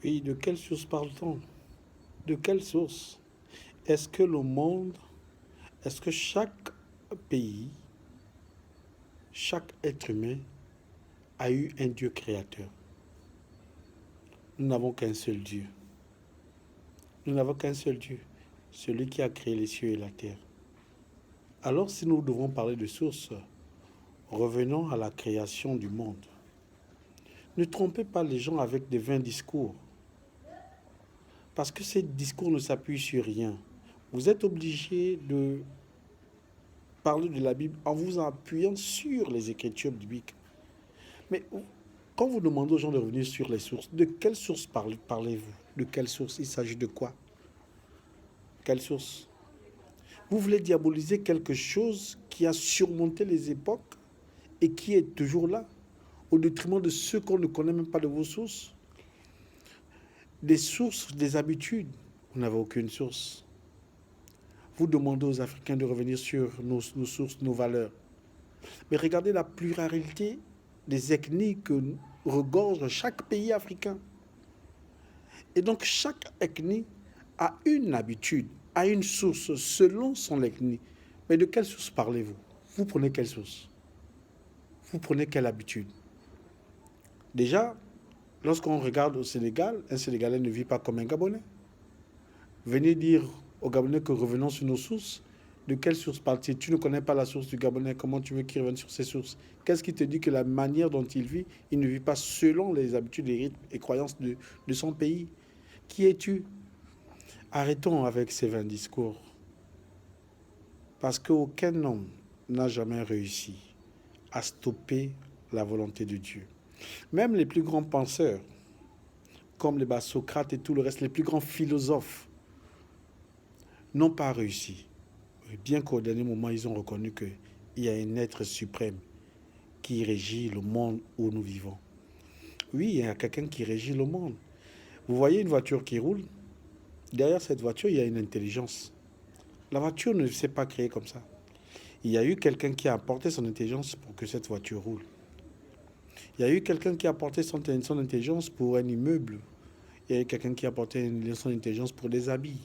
Oui, de quelle source parle-t-on? De quelle source? Est-ce que le monde, est-ce que chaque pays, chaque être humain a eu un Dieu créateur? Nous n'avons qu'un seul Dieu. Nous n'avons qu'un seul Dieu, celui qui a créé les cieux et la terre. Alors si nous devons parler de source, revenons à la création du monde. Ne trompez pas les gens avec des vains discours, parce que ces discours ne s'appuient sur rien. Vous êtes obligé de parler de la Bible en vous appuyant sur les écritures bibliques. Mais quand vous demandez aux gens de revenir sur les sources, de quelle source parlez-vous? De quelle source? Il s'agit de quoi? Quelle source? Vous voulez diaboliser quelque chose qui a surmonté les époques et qui est toujours là, au détriment de ceux qu'on ne connaît même pas de vos sources. Des sources, des habitudes, vous n'avez aucune source. Vous demandez aux Africains de revenir sur nos sources, nos valeurs. Mais regardez la pluralité des ethnies que regorge chaque pays africain. Et donc chaque ethnie a une habitude, a une source selon son ethnie. Mais de quelle source parlez-vous? Vous prenez quelle source? Vous prenez quelle habitude? Déjà, lorsqu'on regarde au Sénégal, un Sénégalais ne vit pas comme un Gabonais. Venez dire aux Gabonais que revenons sur nos sources. De quelle source parles-tu? Tu ne connais pas la source du Gabonais. Comment tu veux qu'il revienne sur ses sources? Qu'est-ce qui te dit que la manière dont il ne vit pas selon les habitudes, les rythmes et croyances de son pays? Qui es-tu? Arrêtons avec ces vains discours. Parce qu'aucun homme n'a jamais réussi à stopper la volonté de Dieu. Même les plus grands penseurs, comme les Socrate et tout le reste, les plus grands philosophes, n'ont pas réussi. Bien qu'au dernier moment, ils ont reconnu qu'il y a un être suprême qui régit le monde où nous vivons. Oui, il y a quelqu'un qui régit le monde. Vous voyez une voiture qui roule, derrière cette voiture, il y a une intelligence. La voiture ne s'est pas créée comme ça. Il y a eu quelqu'un qui a apporté son intelligence pour que cette voiture roule. Il y a eu quelqu'un qui a apporté son intelligence pour un immeuble. Il y a eu quelqu'un qui a apporté son intelligence pour des habits.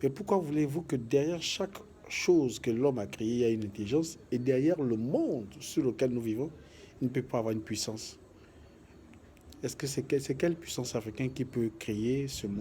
Mais pourquoi voulez-vous que derrière chaque chose que l'homme a créée, il y a une intelligence et derrière le monde sur lequel nous vivons, il ne peut pas avoir une puissance? Est-ce que c'est quelle puissance africaine qui peut créer ce monde?